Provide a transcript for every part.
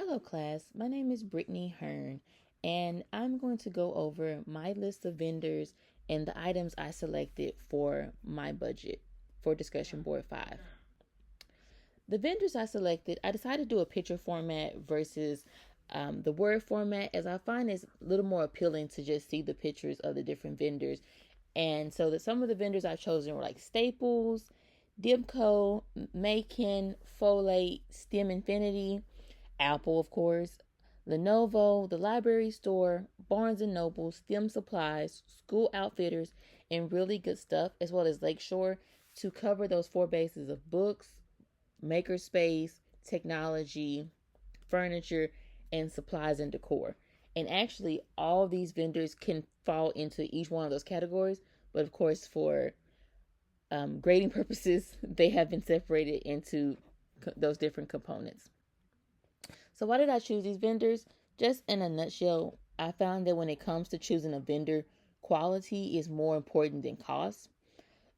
Hello, class. My name is Brittany Hearn, and I'm going to go over my list of vendors and the items I selected for my budget for discussion board 5. The vendors I selected, I decided to do a picture format versus the word format, as I find it's a little more appealing to just see the pictures of the different vendors. And so that some of the vendors I've chosen were like Staples, Dibco, Macon, Folate, STEM Infinity, Apple, of course, Lenovo, the library store, Barnes and Noble, STEM Supplies, School Outfitters, and Really Good Stuff, as well as Lakeshore, to cover those four bases of books, makerspace, technology, furniture, and supplies and decor. And actually, all of these vendors can fall into each one of those categories, but of course, for grading purposes, they have been separated into those different components. So why did I choose these vendors? Just in a nutshell, I found that when it comes to choosing a vendor, quality is more important than cost.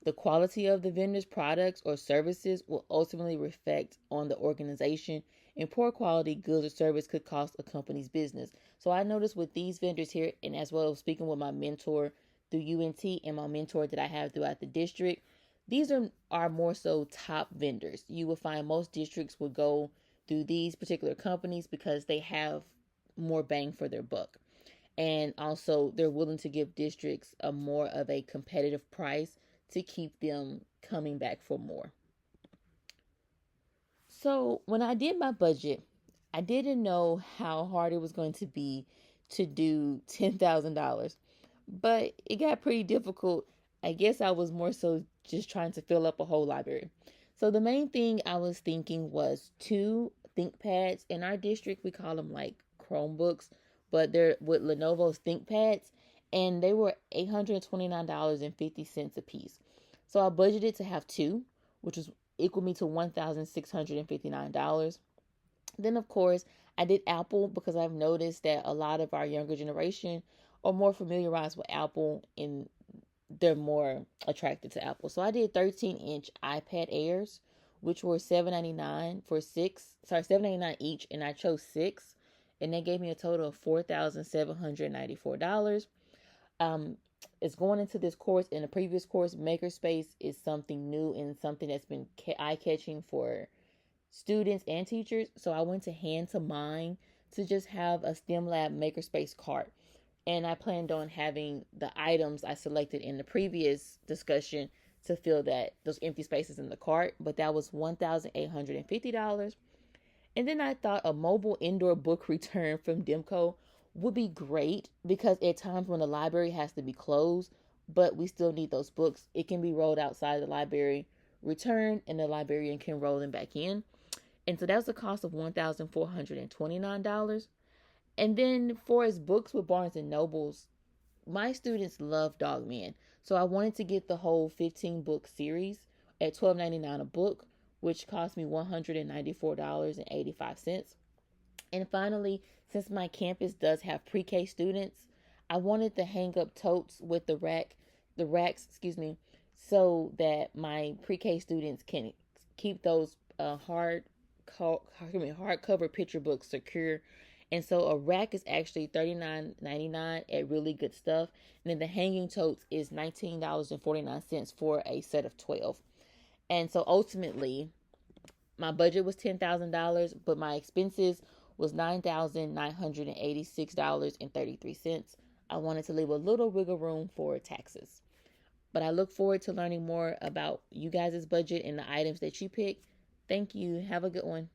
The quality of the vendor's products or services will ultimately reflect on the organization, and poor quality goods or service could cost a company's business. So I noticed with these vendors here, and as well as speaking with my mentor through UNT and my mentor that I have throughout the district, these are more so top vendors. You will find most districts would go through these particular companies because they have more bang for their buck. And also, they're willing to give districts a more of a competitive price to keep them coming back for more. So, when I did my budget, I didn't know how hard it was going to be to do $10,000, but it got pretty difficult. I guess I was more so just trying to fill up a whole library. So, the main thing I was thinking was two ThinkPads. In our district, we call them like Chromebooks, but they're with Lenovo's ThinkPads, and they were $829.50 a piece. So I budgeted to have two, which was equal me to $1,659. Then, of course, I did Apple because I've noticed that a lot of our younger generation are more familiarized with Apple and they're more attracted to Apple. So I did 13-inch iPad Airs, which were $799 for six. Sorry, $799 each, and I chose six, and they gave me a total of $4,794. Um, is going into this course. In the previous course, Makerspace is something new and something that's been eye-catching for students and teachers. So I went to Hand to Mind to just have a STEM Lab Makerspace cart. And I planned on having the items I selected in the previous discussion to fill those empty spaces in the cart. But that was $1,850. And then I thought a mobile indoor book return from Demco would be great because at times when the library has to be closed, but we still need those books, it can be rolled outside the library, returned, and the librarian can roll them back in. And so that's the cost of $1,429. And then for his books with Barnes and Nobles, my students love Dogman. So I wanted to get the whole 15 book series at $12.99 a book, which cost me $194.85. And finally, since my campus does have pre-K students, I wanted to hang up totes with the racks, so that my pre-K students can keep those hardcover picture books secure. And so a rack is actually $39.99 at Really Good Stuff, and then the hanging totes is $19.49 for a set of 12. And so ultimately, my budget was $10,000, but my expenses was $9,986.33. I wanted to leave a little wiggle room for taxes. But I look forward to learning more about you guys' budget and the items that you pick. Thank you. Have a good one.